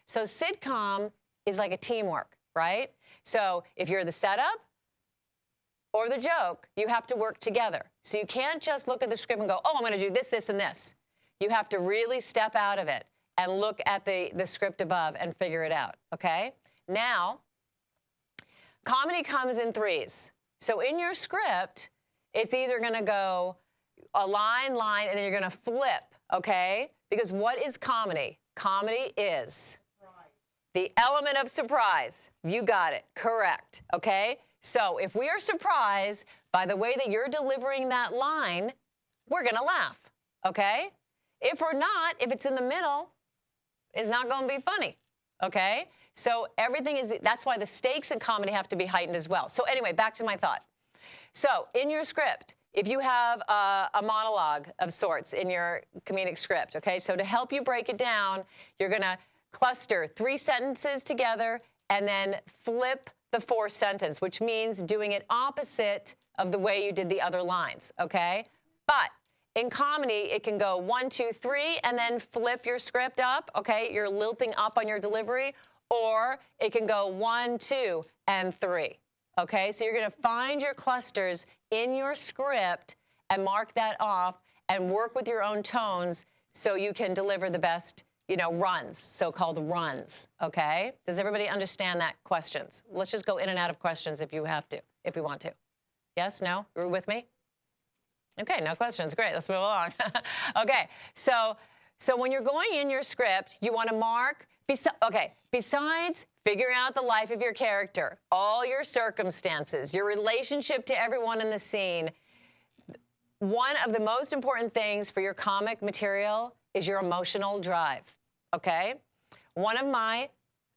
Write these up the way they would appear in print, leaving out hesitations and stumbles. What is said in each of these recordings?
So sitcom is like a teamwork, right? So if you're the setup or the joke, you have to work together. So you can't just look at the script and go, oh, I'm going to do this, this, and this. You have to really step out of it and look at the script above and figure it out, okay? Now, comedy comes in threes. So in your script, it's either going to go a line, and then you're going to flip, okay? Because what is comedy? Comedy is the element of surprise. You got it. Correct, okay? So if we are surprised by the way that you're delivering that line, we're going to laugh, okay? If we're not, if it's in the middle, it's not going to be funny, okay? So everything is, that's why the stakes in comedy have to be heightened as well. So anyway, back to my thought. So in your script, if you have a monologue of sorts in your comedic script, okay, so to help you break it down, you're going to cluster 3 sentences together and then flip the 4th sentence, which means doing it opposite of the way you did the other lines, okay? But in comedy, it can go 1, 2, 3, and then flip your script up, okay? You're lilting up on your delivery, or it can go 1, 2, and 3, okay? So you're going to find your clusters in your script and mark that off and work with your own tones so you can deliver the best, you know, runs, so-called runs, okay? Does everybody understand that? Questions? Let's just go in and out of questions if you have to, if you want to. Yes? No? You're with me? Okay, no questions. Great. Let's move along. Okay, so when you're going in your script, you want to mark, besides figuring out the life of your character, all your circumstances, your relationship to everyone in the scene, one of the most important things for your comic material is your emotional drive, okay? One of my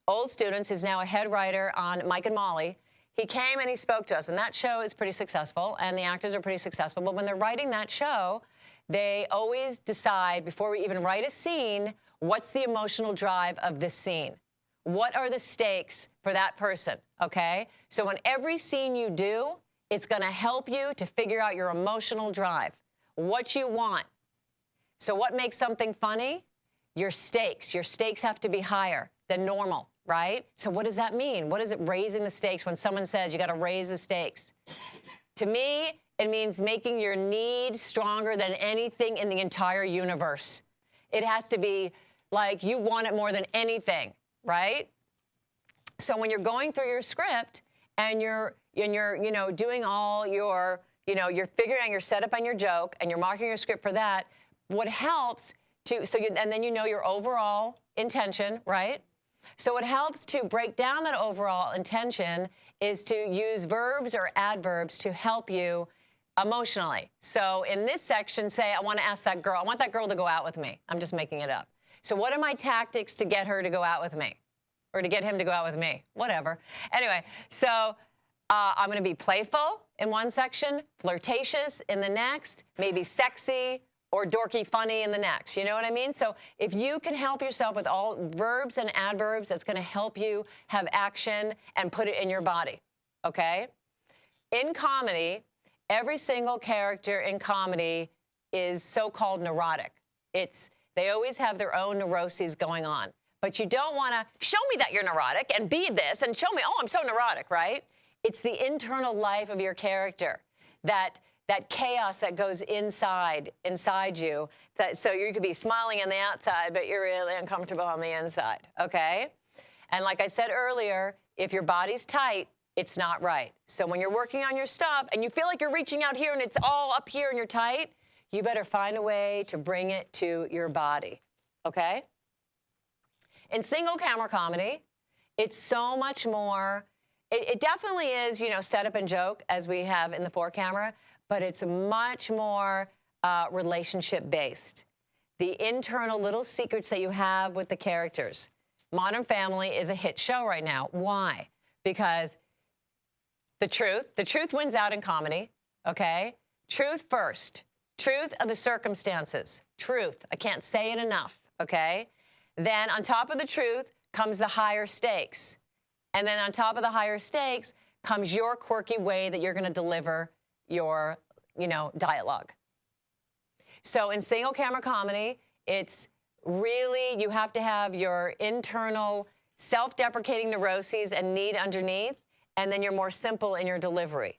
old students who's now a head writer on Mike and Molly, he came and he spoke to us, and that show is pretty successful, and the actors are pretty successful, but when they're writing that show, they always decide, before we even write a scene, what's the emotional drive of this scene? What are the stakes for that person, okay? So in every scene you do, it's going to help you to figure out your emotional drive, what you want. So what makes something funny? Your stakes. Your stakes have to be higher than normal, right? So what does that mean? What is it, raising the stakes? When someone says you got to raise the stakes, to me, it means making your need stronger than anything in the entire universe. It has to be like you want it more than anything, right? So when you're going through your script and you're you know, doing all your, you know, you're figuring out your setup and your joke and you're marking your script for that, what helps to, and then you know your overall intention, right? So what helps to break down that overall intention is to use verbs or adverbs to help you emotionally. So in this section, say, I want to ask that girl, I want that girl to go out with me. I'm just making it up. So what are my tactics to get her to go out with me? Or to get him to go out with me? Whatever. Anyway, so I'm going to be playful in one section, flirtatious in the next, maybe sexy or dorky funny in the next. You know what I mean? So if you can help yourself with all verbs and adverbs, that's going to help you have action and put it in your body, okay? In comedy, every single character in comedy is so-called neurotic. They always have their own neuroses going on. But you don't want to show me that you're neurotic and be this and show me, oh, I'm so neurotic, right? It's the internal life of your character, that chaos that goes inside you. So you could be smiling on the outside, but you're really uncomfortable on the inside, okay? And like I said earlier, if your body's tight, it's not right. So when you're working on your stuff and you feel like you're reaching out here and it's all up here and you're tight, you better find a way to bring it to your body, okay? In single camera comedy, it's so much more, it definitely is, you know, setup and joke as we have in the 4-camera, but it's much more relationship-based. The internal little secrets that you have with the characters. Modern Family is a hit show right now. Why? Because the truth wins out in comedy, okay? Truth first. Truth of the circumstances. Truth. I can't say it enough, okay? Then on top of the truth comes the higher stakes. And then on top of the higher stakes comes your quirky way that you're going to deliver your, you know, dialogue. So in single camera comedy, it's really, you have to have your internal self-deprecating neuroses and need underneath, and then you're more simple in your delivery.